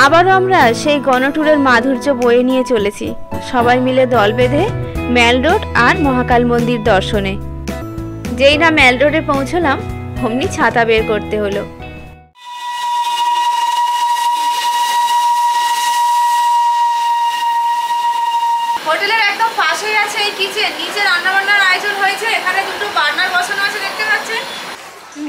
আবারও আমরা সেই গণটুরের মাধুর্য বয়ে নিয়ে চলেছি, সবাই মিলে দল বেঁধে ম্যাল রোড আর মহাকাল মন্দির দর্শনে। যেই না ম্যাল রোডে পৌঁছলাম, অমনি ছাতা বের করতে হলো। হোটেলের একদম পাশেই আছে এই কিচেন, নিচে রান্না বান্নার আয়োজন হয়েছে। এখানে দুটো বার্নার বসানো আছে, দেখতে পাচ্ছেন।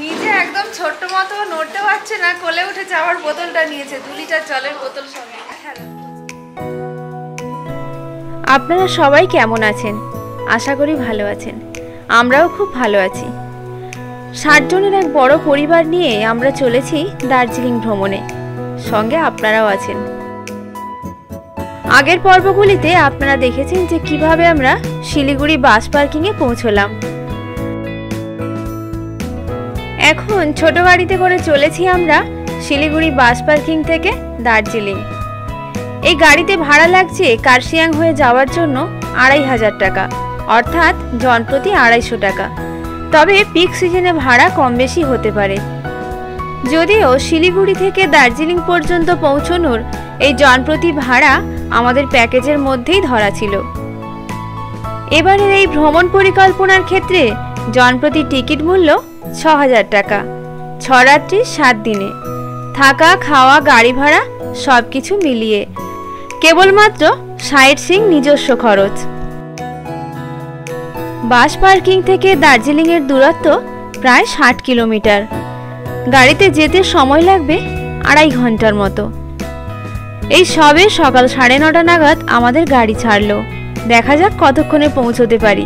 নিজে একদম ছোট্ট মতো নড়তে পারছে না, কোলে উঠে যাওয়ার বোতলটা নিয়েছে, 2 লিটার জলের বোতল সঙ্গে। আপনারা সবাই কেমন আছেন? আশা করি ভালো আছেন। আমরাও খুব ভালো আছি। 60 জনের এক বড় পরিবার নিয়ে আমরা চলেছি দার্জিলিং ভ্রমণে, সঙ্গে আপনারাও আছেন। আগের পর্বগুলিতে আপনারা দেখেছেন যে কিভাবে আমরা শিলিগুড়ি বাস পার্কিংয়ে পৌঁছলাম। এখন ছোট গাড়িতে করে চলেছি আমরা শিলিগুড়ি বাস পার্কিং থেকে দার্জিলিং। এই গাড়িতে ভাড়া লাগছে কার্শিয়াং হয়ে যাওয়ার জন্য 2500 টাকা, অর্থাৎ জনপ্রতি 250 টাকা। তবে পিক সিজনে ভাড়া কম বেশি হতে পারে। যদিও শিলিগুড়ি থেকে দার্জিলিং পর্যন্ত পৌঁছানোর এই জনপ্রতি ভাড়া আমাদের প্যাকেজের মধ্যেই ধরা ছিল। এবারের এই ভ্রমণ পরিকল্পনার ক্ষেত্রে জনপ্রতি টিকিট মূল্য 6000 টাকা, 6 রাত্রি 7 দিনে, থাকা খাওয়া গাড়ি ভাড়া সবকিছু মিলিয়ে কেবলমাত্র সাইট সিং নিজস্ব খরচ। বাস পার্কিং থেকে দার্জিলিংয়ের দূরত্ব প্রায় 60 কিলোমিটার। গাড়িতে যেতে সময় লাগবে 2.5 ঘন্টার মতো। এই সবে সকাল 9:30 নাগাদ আমাদের গাড়ি ছাড়লো। দেখা যাক কতক্ষণে পৌঁছতে পারি।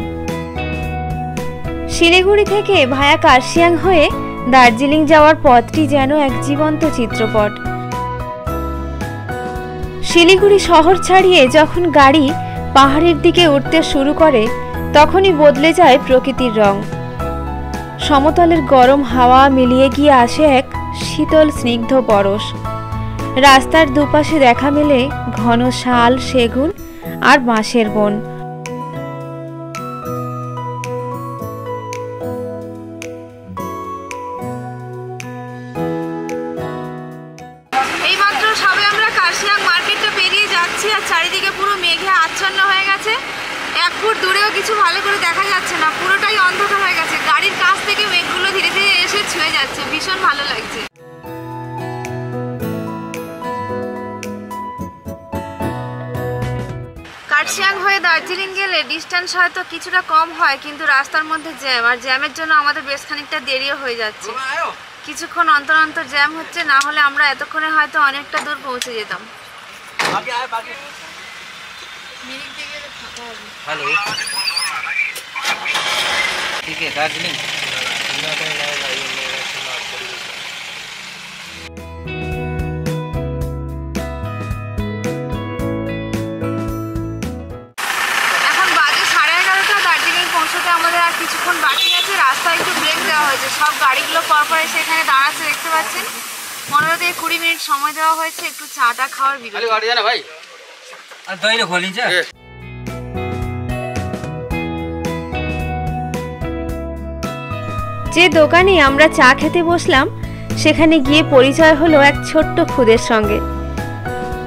শিলিগুড়ি থেকে ভায়া কার্শিয়াং হয়ে দার্জিলিং যাওয়ার পথটি যেন এক জীবন্ত চিত্রপট। শিলিগুড়ি শহর ছাড়িয়ে যখন গাড়ি পাহাড়ের দিকে উঠতে শুরু করে, তখনই বদলে যায় প্রকৃতির রং। সমতলের গরম হাওয়া মিলিয়ে গিয়ে আসে এক শীতল স্নিগ্ধ পরশ। রাস্তার দুপাশে দেখা মেলে ঘন শাল, সেগুন আর বাঁশের বন। এইমাত্র সবে আমরা কার্শিয়াং মার্কেটটা পেরিয়ে যাচ্ছি, আর চারিদিকে পুরো মেঘে আচ্ছন্ন হয়ে গেছে। 1 ফুট দূরেও কিছু ভালো করে দেখা যাচ্ছে না, পুরোটাই অন্ধকার হয়ে গেছে। গাড়ির কাছ থেকে মেঘগুলো ধীরে ধীরে এসে ছুঁয়ে যাচ্ছে, ভীষণ ভালো লাগছে। কার্শিয়াং হয়ে দার্জিলিং গেলে ডিস্টেন্স হয়তো কিছুটা কম হয়, কিন্তু রাস্তার মধ্যে জ্যাম, আর জ্যামের জন্য আমাদের বেশ খানিকটা দেরিও হয়ে যাচ্ছে। কিছুক্ষণ অন্তর অন্তর জ্যাম হচ্ছে, না হলে আমরা এতক্ষণে হয়তো অনেকটা দূর পৌঁছে যেতাম। हेलो ठीक है दार्जिलिंग এখন বাজে 11:30। দার্জিলিং পৌঁছতে আমাদের আর কিছুক্ষণ বাকি আছে। রাস্তায় একটু ব্রেক দেওয়া হয়েছে, সব গাড়িগুলো পরপর এসে এখানে দাঁড়াচ্ছে, দেখতে পাচ্ছেন। 15 থেকে 20 মিনিট সময় দেওয়া হয়েছে একটু চাটা খাওয়ার বিরতি। गाड़ी जाना भाई और दही रे खोली जा। যে দোকানে আমরা চা খেতে বসলাম, সেখানে গিয়ে পরিচয় হলো এক ছোট্ট খুদের সঙ্গে।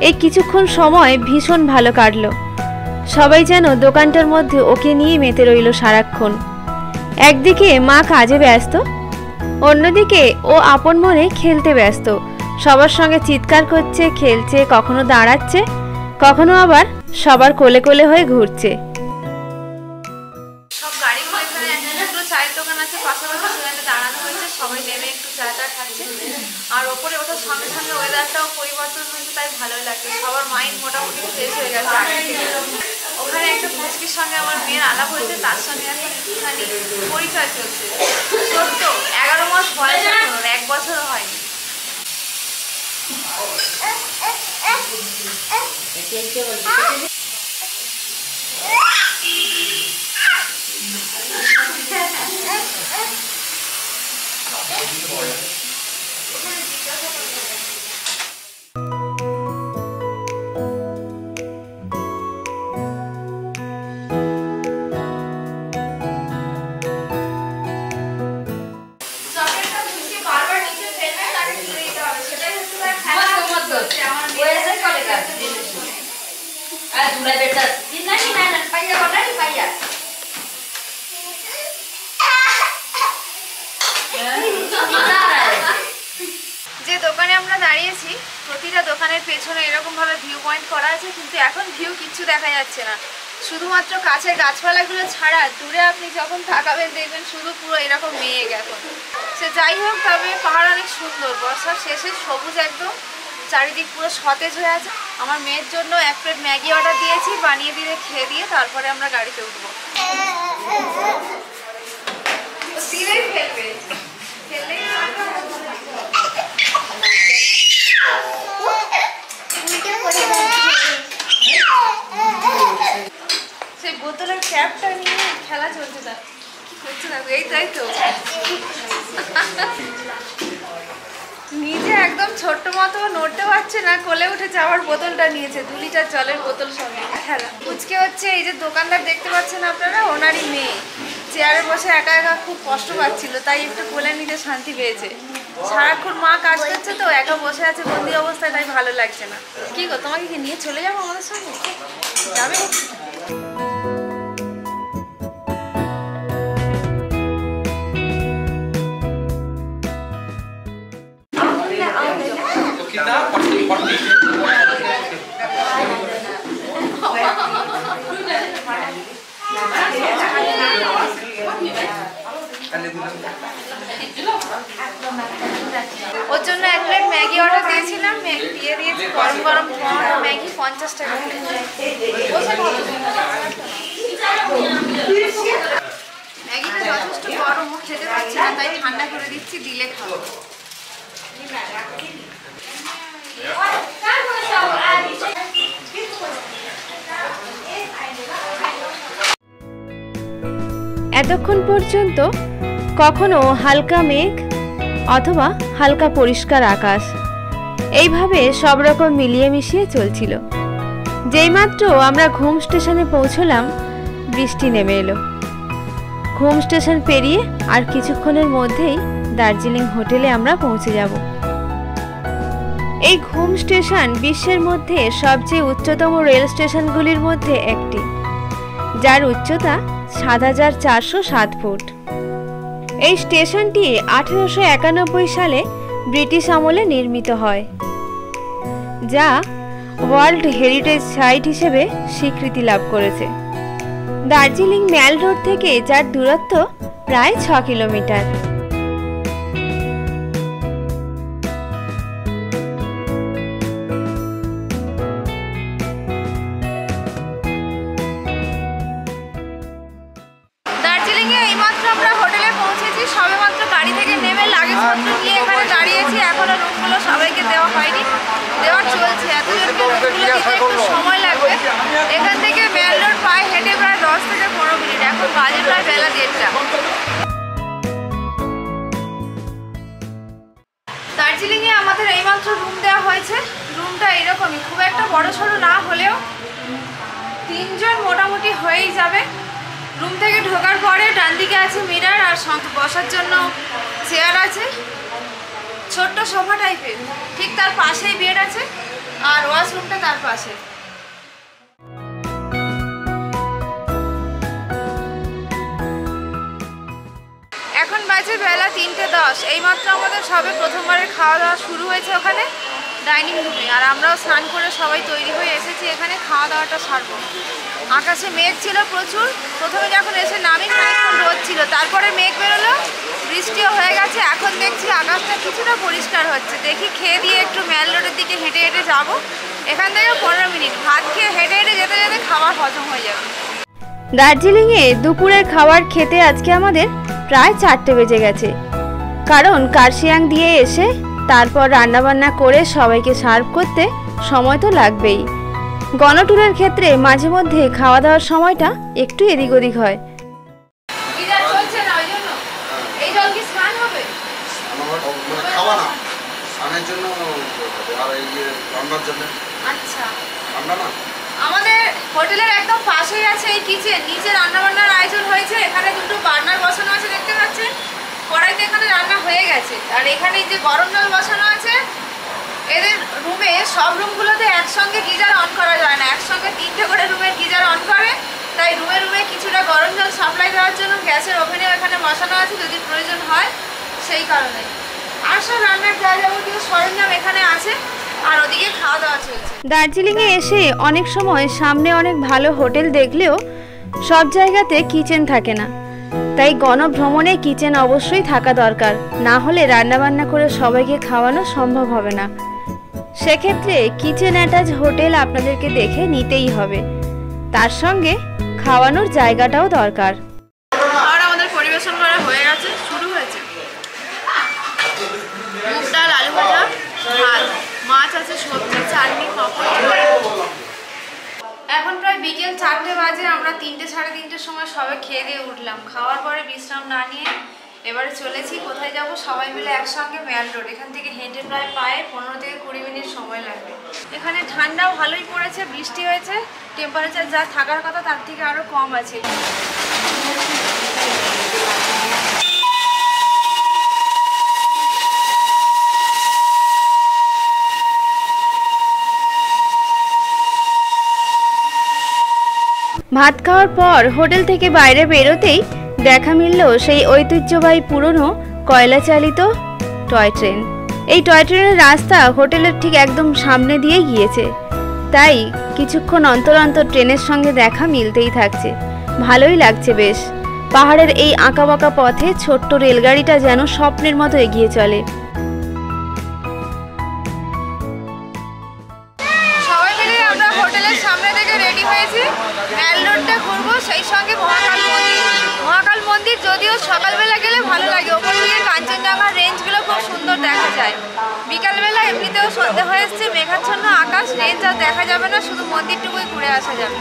এই কিছুক্ষণ সময় ভীষণ ভালো কাটলো। সবাই যেন দোকানটার মধ্যে ওকে নিয়ে মেতে রইল সারাক্ষণ। একদিকে মা কাজে ব্যস্ত, অন্যদিকে ও আপন মনে খেলতে ব্যস্ত। সবার সঙ্গে চিৎকার করছে, খেলছে, কখনো দাঁড়াচ্ছে, কখনো আবার সবার কোলে কোলে হয়ে ঘুরছে। সব গাড়িগুলো এখানে দুটো চায়ের দোকান আছে পাশাপাশি, সেখানে দাঁড়ানো হয়েছে, সবাই নেমে একটু চা খাচ্ছে। আর ওপরে ওঠার সঙ্গে সঙ্গে ওয়েদারটাও পরিবর্তন হয়েছে, তাই ভালোই লাগছে। সবার মাইন্ড মোটামুটি ফ্রেশ হয়ে গেছে আগে থেকে। ওখানে একটা পুচকির সঙ্গে আমার মেয়ের আলাপ হয়েছে, তার সঙ্গে এখন একটুখানি পরিচয় চলছে। সত্য 11 মাস বয়স, 1 বছরও হয়নি। যে দোকানে আমরা দাঁড়িয়েছি প্রতিটা দোকানের পেছনে এরকম ভাবে ভিউ পয়েন্ট করা আছে, কিন্তু এখন ভিউ কিচ্ছু দেখা যাচ্ছে না। শুধুমাত্র কাছের গাছপালাগুলো ছাড়া দূরে আপনি যখন তাকাবেন দেখবেন শুধু পুরো এরকম মেঘ। এখন সে যাই হোক, তবে পাহাড় অনেক সুন্দর, বর্ষার শেষে সবুজ একদম, চারিদিক পুরো সতেজ হয়ে আছে। আমার মেয়ের জন্য 1 প্লেট ম্যাগি অর্ডার দিয়েছি, বানিয়ে দিয়ে খেয়ে দিয়ে তারপরে আমরা গাড়িতে উঠবো। সেই বোতলের ক্যাপটা নিয়ে খেলা চলছে, না হচ্ছে না, এই তাই তো নিজে একদম ছোট্ট মতো নড়তে পারছে না, কোলে উঠে যাওয়ার বোতলটা নিয়েছে, 2 লিটার জলের বোতল সঙ্গে খেলা। পুচকে হচ্ছে এই যে দোকানদার দেখতে পাচ্ছেন আপনারা, ওনারই মেয়ে। চেয়ারে বসে একা একা খুব কষ্ট পাচ্ছিল, তাই একটু কোলে নিতে শান্তি পেয়েছে। সারাক্ষণ মা কাজ করছে তো, একা বসে আছে বন্দি অবস্থায়, তাই ভালো লাগছে না। কি গো, তোমাকে কি নিয়ে চলে যাবো আমাদের সঙ্গে? যাবে? ওর জন্য 1 প্লেট ম্যাগি অর্ডার দিয়েছিলাম, দিয়ে দিয়েছি গরম গরম ম্যাগি 50 টাকা। ম্যাগিটা যথেষ্ট গরম, খেতে পারছি না, তাই ঠান্ডা করে দিচ্ছি, দিলে খাবো। এতক্ষণ পর্যন্ত কখনো হালকা মেঘ অথবা হালকা পরিষ্কার আকাশ, এইভাবে সব রকম মিলিয়ে মিশিয়ে চলছিল। যেইমাত্র আমরা ঘুম স্টেশনে পৌঁছলাম, বৃষ্টি নেমে এলো। ঘুম স্টেশন পেরিয়ে আর কিছুক্ষণের মধ্যেই দার্জিলিং হোটেলে আমরা পৌঁছে যাব। এই ঘুম স্টেশন বিশ্বের মধ্যে সবচেয়ে উচ্চতম রেল স্টেশনগুলির মধ্যে একটি, যার উচ্চতা ৭,৪০৭ ফুট। এই স্টেশনটি 1891 সালে ব্রিটিশ আমলে নির্মিত হয়, যা ওয়ার্ল্ড হেরিটেজ সাইট হিসেবে স্বীকৃতি লাভ করেছে। দার্জিলিং ম্যাল রোড থেকে যার দূরত্ব প্রায় 6 কিলোমিটার। দার্জিলিংয়ে এইমাত্র আমরা হোটেলে পৌঁছেছি, সবেমাত্র গাড়ি থেকে নেমে লাগেজপত্র নিয়ে এখানে দাঁড়িয়েছি। এখনো রুমগুলো সবাইকে দেওয়া হয়নি, দেওয়া চলছে। এতজনকে রুমগুলো দিতে একটু সময় লাগবে। এখান থেকে মেল রোড পায়ে হেঁটে প্রায় 10 থেকে 15 মিনিট। এখন বাজে প্রায় বেলা 1:30। দার্জিলিংয়ে আমাদের এইমাত্র রুম দেওয়া হয়েছে। রুমটা এরকমই, খুব একটা বড় সড়ো না হলেও 3 জন মোটামুটি হয়েই যাবে। রুম থেকে ঢোকার পরে ডান দিকে আছে মিরার, আর বসার জন্য চেয়ার আছে, ছোট্ট সোফা টাইপের। ঠিক তার পাশেই বেড আছে, আর ওয়াশরুমটা তার পাশে। এখন বাজে বেলা 3:10। এইমাত্র আমাদের সবে প্রথমবারের খাওয়া দাওয়া শুরু হয়েছে ওখানে ডাইনিং রুমে, আর আমরাও স্নান করে সবাই তৈরি হয়ে এসেছি এখানে খাওয়া দাওয়াটা সারবো। আকাশে মেঘ ছিল প্রচুর। প্রথমে যখন এসে নামি খানিকক্ষণ রোদ ছিল, তারপরে মেঘ বেরোলো, বৃষ্টিও হয়ে গেছে। এখন দেখছি আকাশটা কিছুটা পরিষ্কার হচ্ছে। দেখি খেয়ে দিয়ে একটু ম্যাল রোডের দিকে হেঁটে হেঁটে যাবো। এখান থেকে 15 মিনিট ভাত খেয়ে হেঁটে হেঁটে যেতে যেতে খাবার হজম হয়ে যাবে। দার্জিলিংয়ে দুপুরের খাবার খেতে আজকে আমাদের প্রায় 4টে বেজে গেছে, কারণ কার্শিয়াং দিয়ে এসে তারপর রান্নাবান্না করে সবাইকে সার্ভ করতে সময় তো লাগবেই। গণটুরের ক্ষেত্রে মাঝে মধ্যে খাওয়া দাওয়ার সময়টা একটু এদিক ওদিক হয়। আমাদের হোটেলের একদম পাশেই আছে এই কিচেন, নিচে রান্নাবান্নার আয়োজন হয়েছে। এখানে 2টো বার্নার বসানো আছে, দেখতে পাচ্ছেন। কড়াইতে এখানে রান্না হয়ে গেছে। আর এখানে যে গরম জল বসানো আছে। এদের রুমে, সব রুমগুলোতে একসঙ্গে গিজার অন করা যায় না, একসঙ্গে 3টে করে রুমের গিজার অন করে। তাই রুমে রুমে কিছুটা গরম জল সাপ্লাই দেওয়ার জন্য গ্যাসের ওভেনেও এখানে বসানো আছে যদি প্রয়োজন হয়, সেই কারণে। আর সব রান্নার যা যাবতীয় সরঞ্জাম এখানে আছে, আর ওদিকে খাওয়া দাওয়া চলছে। দার্জিলিংয়ে এসে অনেক সময় সামনে অনেক ভালো হোটেল দেখলেও সব জায়গাতে কিচেন থাকে না, তাই গণভ্রমণে কিচেন অবশ্যই থাকা দরকার, না হলে রান্নাবান্না করে সবাইকে খাওয়ানো সম্ভব হবে না। সেক্ষেত্রে কিচেন অ্যাটাচ হোটেল আপনাদেরকে দেখে নিতেই হবে, তার সঙ্গে খাওয়ানোর জায়গাটাও দরকার। আর আমাদের পরিবেশন করা হয়ে গেছে, শুরু হয়েছে। মুগ ডাল, আলু ভাজা, ভাত, মাছ আছে, সবজি, চাটনি, পাঁপড়। এখন প্রায় বিকেল 4টে বাজে। আমরা 3টে সাড়ে 3টের সময় সবাই খেয়ে দিয়ে উঠলাম। খাওয়ার পরে বিশ্রাম না নিয়ে এবারে চলেছি কোথায় যাব, সবাই মিলে একসঙ্গে ম্যাল রোড। এখান থেকে হেঁটে প্রায় পায়ে 15 থেকে 20 মিনিট সময় লাগবে। এখানে ঠান্ডাও ভালোই পড়েছে, বৃষ্টি হয়েছে, টেম্পারেচার যা থাকার কথা তার থেকে আরও কম আছে। ভাত খাওয়ার পর হোটেল থেকে বাইরে বেরোতেই দেখা মিলল সেই ঐতিহ্যবাহী পুরনো কয়লা চালিত টয় ট্রেন। এই টয় ট্রেনের রাস্তা হোটেলের ঠিক একদম সামনে দিয়ে গিয়েছে, তাই কিছুক্ষণ অন্তর অন্তর ট্রেনের সঙ্গে দেখা মিলতেই থাকছে। ভালোই লাগছে বেশ। পাহাড়ের এই আঁকাবাঁকা পথে ছোট্ট রেলগাড়িটা যেন স্বপ্নের মতো এগিয়ে চলে। সবাই মিলে আমরা হোটেলের সামনে থেকে রেডি হয়েছি, ম্যাল রোডটা ঘুরবো, সেই সঙ্গে মহাকাল মন্দির। মহাকাল মন্দির যদিও সকালবেলা গেলে ভালো লাগে, ওপর থেকে কাঞ্চনজঙ্ঘার রেঞ্জগুলো খুব সুন্দর দেখা যায়। বিকালবেলা এমনিতেও সন্ধ্যা হয়ে এসছে, মেঘাচ্ছন্ন আকাশ, রেঞ্জ আর দেখা যাবে না, শুধু মন্দিরটুকুই ঘুরে আসা যাবে।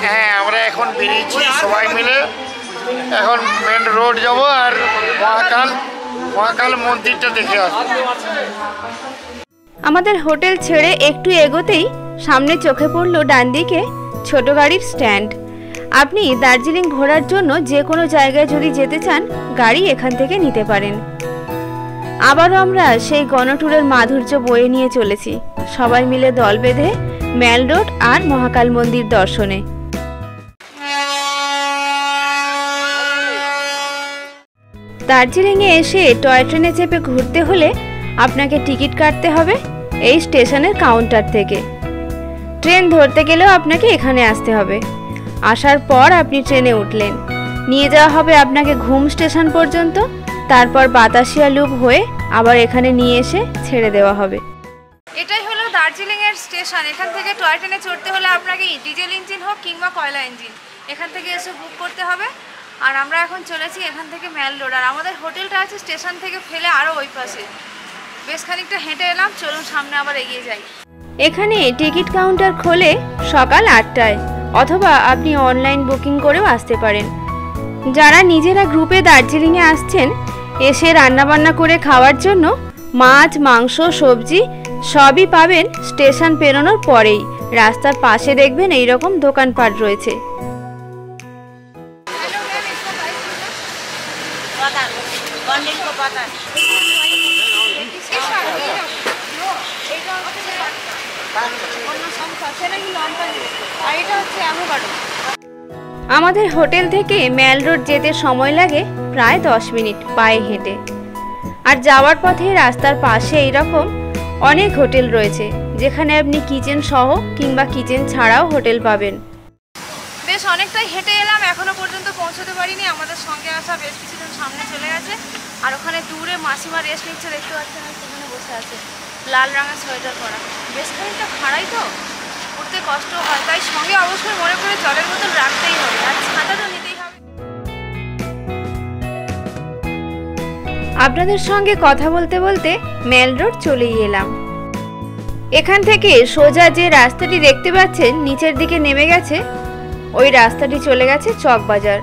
হ্যাঁ, আমরা এখন বেরিয়েছি সবাই মিলে, এখন মেন রোড যাব আর মহাকাল মন্দিরটা দেখে আসবো। আমাদের হোটেল ছেড়ে একটু এগোতেই সামনে চোখে পড়ল ডান দিকে ছোট গাড়ির স্ট্যান্ড। আপনি দার্জিলিং ঘোরার জন্য যে কোনো জায়গায় যদি যেতে চান, গাড়ি এখান থেকে নিতে পারেন। আবারও আমরা সেই গণট্যুরের মাধুর্য বয়ে নিয়ে চলেছি, সবাই মিলে দল বেঁধে ম্যাল রোড আর মহাকাল মন্দির দর্শনে। দার্জিলিংয়ে এসে টয় ট্রেনে চেপে ঘুরতে হলে আপনাকে টিকিট কাটতে হবে এই স্টেশনের কাউন্টার থেকে। ট্রেন ধরতে গেলেও আপনাকে এখানে আসতে হবে। আসার পর আপনি ট্রেনে উঠলেন, নিয়ে যাওয়া হবে আপনাকে ঘুম স্টেশন পর্যন্ত, তারপর বাতাসিয়া লুপ হয়ে আবার এখানে নিয়ে এসে ছেড়ে দেওয়া হবে। এটাই হলো দার্জিলিংয়ের স্টেশন। এখান থেকে টয় ট্রেনে চড়তে হলে আপনাকে ডিজেল ইঞ্জিন হোক কিংবা কয়লা ইঞ্জিন এখান থেকে এসে বুক করতে হবে। আর আমরা এখন চলেছি এখান থেকে ম্যাল রোড, আর আমাদের হোটেলটা আছে স্টেশন থেকে ফেলে আরও ওই পাশে। বেশ খানিকটা হেঁটে এলাম, চলুন সামনে আবার এগিয়ে যাই। এখানে টিকিট কাউন্টার খোলে সকাল 8টায়, অথবা আপনি অনলাইন বুকিং করেও আসতে পারেন। যারা নিজেরা গ্রুপে দার্জিলিংয়ে আসছেন, এসে রান্নাবান্না করে খাওয়ার জন্য মাছ, মাংস, সবজি সবই পাবেন স্টেশন পেরোনোর পরেই। রাস্তার পাশে দেখবেন এইরকম দোকানপাট রয়েছে। আমাদের হোটেল থেকে ম্যাল রোড যেতে সময় লাগে প্রায় 10 মিনিট পায়ে হেঁটে। আর যাওয়ার পথে রাস্তার পাশে এইরকম অনেক হোটেল রয়েছে, যেখানে আপনি কিচেন সহ কিংবা কিচেন ছাড়াও হোটেল পাবেন। বেশ অনেকটাই হেঁটে এলাম, এখনো পর্যন্ত পৌঁছতে পারিনি। আমাদের সঙ্গে আসা বেশ কিছুজন সামনে চলে গেছে, আর ওখানে দূরে মাসিমা রেস্ট নিচ্ছে, দেখতে পাচ্ছেন, সেখানে বসে আছে লাল রঙের সোয়েটার পরা। বেশ খানিকটা খাড়াই তো, উঠতে কষ্ট হয়, তাই সঙ্গে অবশ্যই মনে করে জলের বোতল রাখতেই হবে, আর ছাতা তো নিতেই হবে। আপনাদের সঙ্গে কথা বলতে বলতে ম্যাল রোড চলেই এলাম। এখান থেকে সোজা যে রাস্তাটি দেখতে পাচ্ছেন নিচের দিকে নেমে গেছে, ওই রাস্তাটি চলে গেছে চকবাজার,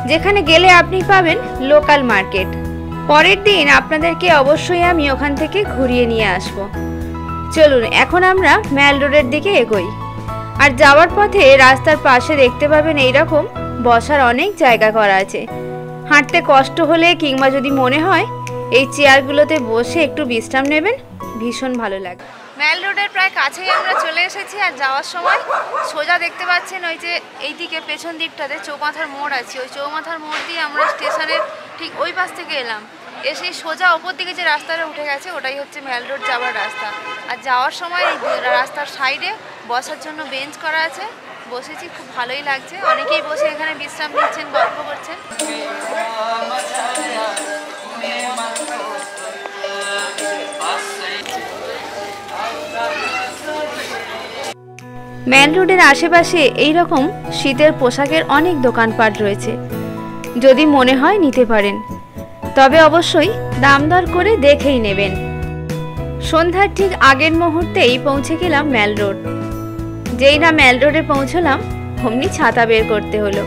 যেখানে গেলে আপনি পাবেন লোকাল মার্কেট। পরের দিন আপনাদেরকে অবশ্যই আমি ওখান থেকে ঘুরিয়ে নিয়ে আসব। চলুন এখন আমরা ম্যাল রোডের দিকে এগোই। আর যাওয়ার পথে রাস্তার পাশে দেখতে পাবেন এইরকম বসার অনেক জায়গা করা আছে। হাঁটতে কষ্ট হলে কিংবা যদি মনে হয় এই চেয়ারগুলোতে বসে একটু বিশ্রাম নেবেন, ভীষণ ভালো লাগে। মেল রোডের প্রায় কাছেই আমরা চলে এসেছি। আর যাওয়ার সময় সোজা দেখতে পাচ্ছেন ওই যে এইদিকে পেছন দিকটাতে চৌমাথার মোড় আছে, ওই চৌমাথার মোড় দিয়ে আমরা স্টেশনের ঠিক ওই পাশ থেকে এলাম। এসে সোজা ওপর দিকে যে রাস্তাটা উঠে গেছে ওটাই হচ্ছে মেল রোড যাওয়ার রাস্তা। আর যাওয়ার সময় এই রাস্তার সাইডে বসার জন্য বেঞ্চ করা আছে, বসেছি, খুব ভালোই লাগছে। অনেকেই বসে এখানে বিশ্রাম নিচ্ছেন, গল্প করছেন। মেন রোডের আশেপাশে এই রকম শীতের পোশাকের অনেক দোকানপাট রয়েছে, যদি মনে হয় নিতে পারেন, তবে অবশ্যই দাম দর করে দেখেই নেবেন। সন্ধ্যার ঠিক আগের মুহূর্তেই পৌঁছে গেলাম মেল রোড। যেই না মেল রোডে পৌঁছলাম অমনি ছাতা বের করতে হলো।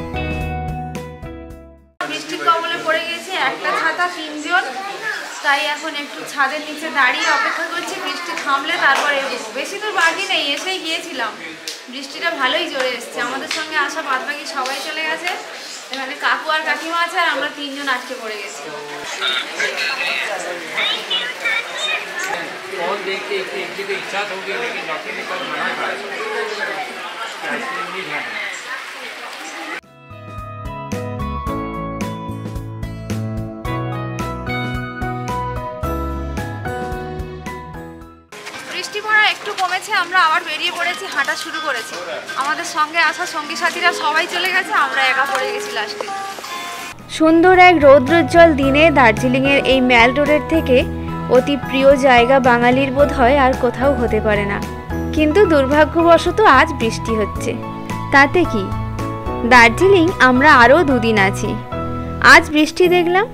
বৃষ্টির কবলে পড়ে গেছে, একটা ছাতা 3 জন, তাই এখন একটু ছাদের নিচে দাঁড়িয়ে অপেক্ষা করছি বৃষ্টি থামলে তারপরে এগোবো। বেশি দূর বাকি নেই, এসেই গিয়েছিলাম। বৃষ্টিটা ভালোই জোরে এসছে। আমাদের সঙ্গে আসা বাদবাকি সবাই চলে গেছে। এখানে কাকু আর কাকিমা আছে, আর আমরা 3 জন আটকে পড়ে গেছি। বৃষ্টি পড়া একটু কমেছে, আমরা আবার বেরিয়ে পড়েছি, হাঁটা শুরু করেছি। আমাদের সঙ্গে আসা সঙ্গী সাথীরা সবাই চলে গেছে, আমরা একা পড়ে গেছি লাস্টে। সুন্দর এক রৌদ্রোজ্জ্বল দিনে দার্জিলিংয়ের এই মেল রোডের থেকে অতি প্রিয় জায়গা বাঙালির বোধ হয় আর কোথাও হতে পারে না। কিন্তু দুর্ভাগ্যবশত আজ বৃষ্টি হচ্ছে, তাতে কি, দার্জিলিং আমরা আরও 2 দিন আছি। আজ বৃষ্টি দেখলাম,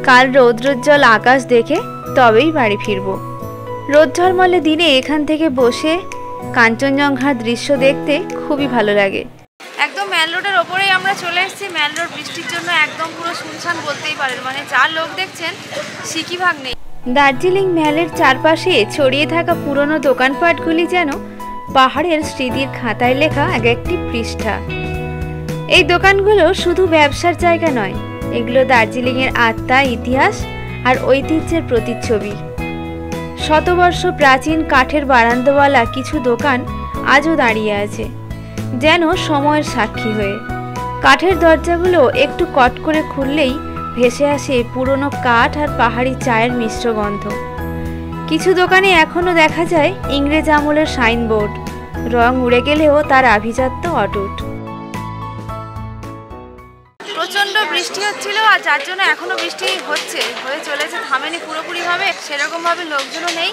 কাল রৌদ্রোজ্জ্বল আকাশ দেখে তবেই বাড়ি ফিরবো। রোদ ঝলমলে দিনে এখান থেকে বসে কাঞ্চনজঙ্ঘার দৃশ্য দেখতে খুবই ভালো লাগে। একদম মেল রোডের ওপরেই আমরা চলে এসেছি। মেল রোড বৃষ্টির জন্য একদম পুরো শুনশান বলতেই পারেন, মানে যা লোক দেখছেন সিকি ভাগ নেই। দার্জিলিং মেলের চারপাশে ছড়িয়ে থাকা পুরনো দোকানপাটগুলি যেন পাহাড়ের স্মৃতির খাতায় লেখা এক একটি পৃষ্ঠা। এই দোকানগুলো শুধু ব্যবসার জায়গা নয়, এগুলো দার্জিলিংয়ের আত্মা, ইতিহাস আর ঐতিহ্যের প্রতিচ্ছবি। শতবর্ষ প্রাচীন কাঠের বারান্দাওয়ালা কিছু দোকান আজও দাঁড়িয়ে আছে, যেন সময়ের সাক্ষী হয়ে। কাঠের দরজাগুলো একটু কট করে খুললেই ভেসে আসে পুরনো কাঠ আর পাহাড়ি চায়ের মিশ্র গন্ধ। কিছু দোকানে এখনও দেখা যায় ইংরেজ আমলের সাইনবোর্ড, রং উড়ে গেলেও তার আভিজাত্য অটুট। প্রচণ্ড বৃষ্টি হচ্ছিল, আর যার জন্য এখনো বৃষ্টি হয়ে চলেছে, থামেনি পুরোপুরিভাবে, সেরকমভাবে লোকজনও নেই।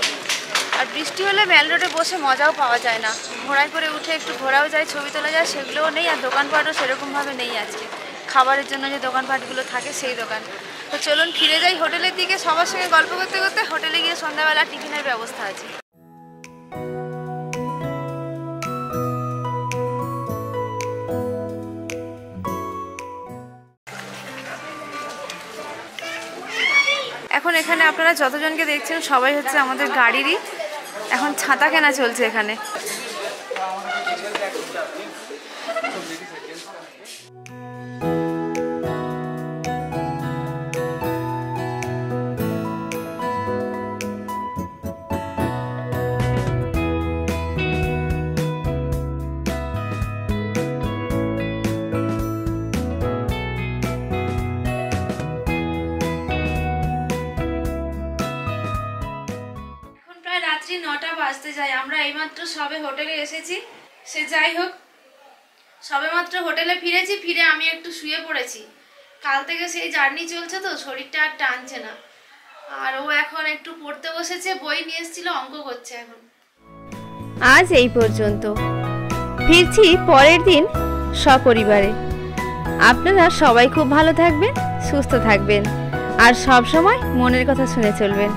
আর বৃষ্টি হলে মেল রোডে বসে মজাও পাওয়া যায় না। ঘোড়ায় করে উঠে একটু ঘোরাও যায়, ছবি তোলা যায়, সেগুলোও নেই। আর দোকানপাটও সেরকমভাবে নেই আজকে। খাবারের জন্য যে দোকানপাটগুলো থাকে সেই দোকান। তো চলুন ফিরে যাই হোটেলের দিকে। সবার সঙ্গে গল্প করতে করতে হোটেলে গিয়ে সন্ধ্যাবেলা টিফিনের ব্যবস্থা আছে। এখন এখানে আপনারা যতজনকে দেখছেন সবাই হচ্ছে আমাদের গাড়িরই। এখন ছাতা কেনা চলছে এখানে। রাত্রি 9টা বাজতে যায়। আমরা এইমাত্র সবে হোটেলে এসেছি। সে যাই হোক, সবে মাত্র হোটেলে ফিরেছি। ফিরে আমি একটু শুয়ে পড়েছি। কাল থেকে সেই জার্নি চলছে, তো শরীরটা আর টানছে না। আর ও এখন একটু পড়তে বসেছে, বই নিয়ে এসেছিল, অঙ্ক করছে এখন। আজ এই পর্যন্ত, ফিরছি পরের দিন সপরিবারে। আপনারা সবাই খুব ভালো থাকবেন, সুস্থ থাকবেন, আর সব সময় মনের কথা শুনে চলবেন।